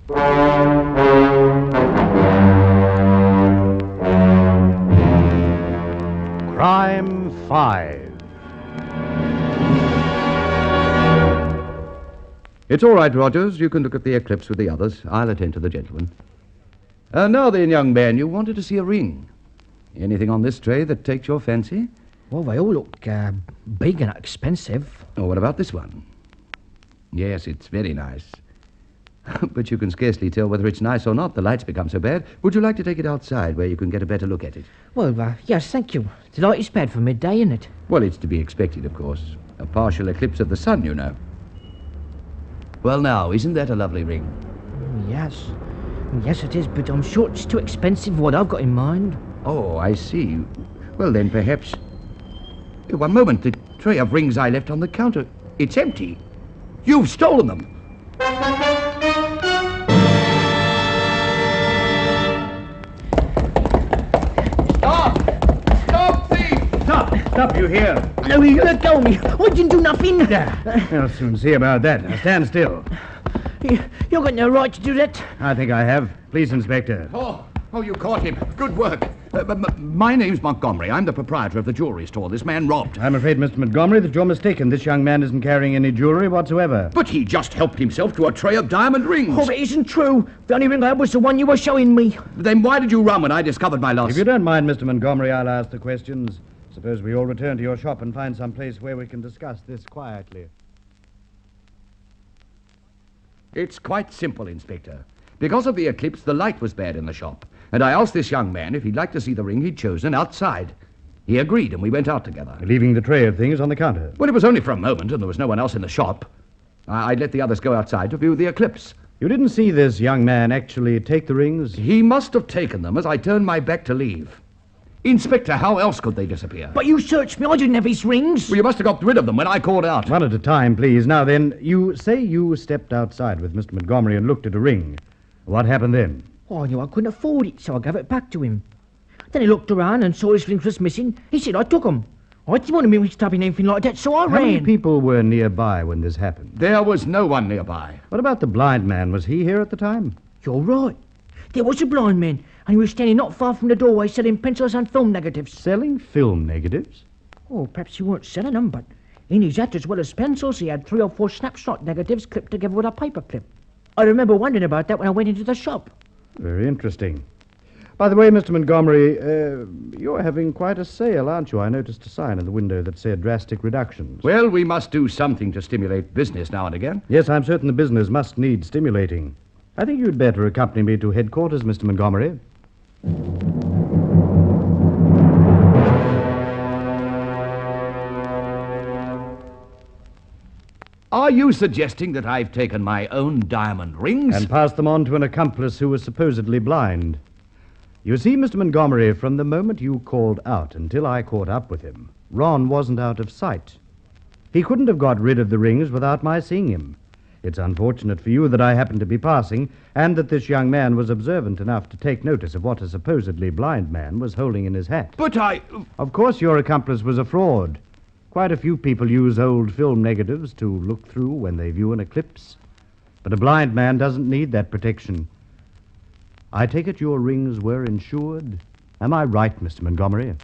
Crime 5. It's all right, Rogers. You can look at the eclipse with the others. I'll attend to the gentleman. Now then, young man, you wanted to see a ring. Anything on this tray that takes your fancy? Well, they all look big and expensive. Oh, what about this one? Yes, it's very nice. But you can scarcely tell whether it's nice or not. The lights become so bad. Would you like to take it outside where you can get a better look at it? Well, yes, thank you. The light is bad for midday, isn't it? Well, it's to be expected, of course. A partial eclipse of the sun, you know. Well, now, isn't that a lovely ring? Yes. Yes, it is, but I'm sure it's too expensive for what I've got in mind. Oh, I see. Well, then, perhaps... One moment. The tray of rings I left on the counter. It's empty. You've stolen them. Stop! Stop, thief! Stop, you hear? No, you let go of me. I didn't do nothing. I'll soon see about that. Now, stand still. You've got no right to do that. I think I have. Police Inspector. Oh, you caught him. Good work. My name's Montgomery. I'm the proprietor of the jewelry store this man robbed. I'm afraid, Mr. Montgomery, that you're mistaken. This young man isn't carrying any jewelry whatsoever. But he just helped himself to a tray of diamond rings. Oh, it isn't true. The only ring I had was the one you were showing me. Then why did you run when I discovered my loss? If you don't mind, Mr. Montgomery, I'll ask the questions. Suppose we all return to your shop and find some place where we can discuss this quietly. It's quite simple, Inspector. Because of the eclipse, the light was bad in the shop. And I asked this young man if he'd like to see the ring he'd chosen outside. He agreed, and we went out together. Leaving the tray of things on the counter. Well, it was only for a moment, and there was no one else in the shop. I'd let the others go outside to view the eclipse. You didn't see this young man actually take the rings? He must have taken them as I turned my back to leave. Inspector, how else could they disappear? But you searched me. I didn't have his rings. Well, you must have got rid of them when I called out. One at a time, please. Now then, you say you stepped outside with Mr. Montgomery and looked at a ring. What happened then? Oh, I knew I couldn't afford it, so I gave it back to him. Then he looked around and saw his rings was missing. He said I took them. I didn't want to be mixed up in anything like that, so I How ran. many people were nearby when this happened? There was no one nearby. What about the blind man? Was he here at the time? You're right. There was a blind man, and he was standing not far from the doorway selling pencils and film negatives. Selling film negatives? Oh, perhaps he weren't selling them, but in his hat as well as pencils, he had 3 or 4 snapshot negatives clipped together with a paper clip. I remember wondering about that when I went into the shop. Very interesting. By the way, Mr. Montgomery, you're having quite a sale, aren't you? I noticed a sign in the window that said drastic reductions. Well, we must do something to stimulate business now and again. Yes, I'm certain the business must need stimulating. I think you'd better accompany me to headquarters, Mr. Montgomery. Are you suggesting that I've taken my own diamond rings? And passed them on to an accomplice who was supposedly blind. You see, Mr. Montgomery, from the moment you called out until I caught up with him, Ron wasn't out of sight. He couldn't have got rid of the rings without my seeing him. It's unfortunate for you that I happened to be passing, and that this young man was observant enough to take notice of what a supposedly blind man was holding in his hat. But Of course your accomplice was a fraud. Quite a few people use old film negatives to look through when they view an eclipse. But a blind man doesn't need that protection. I take it your rings were insured? Am I right, Mr. Montgomery?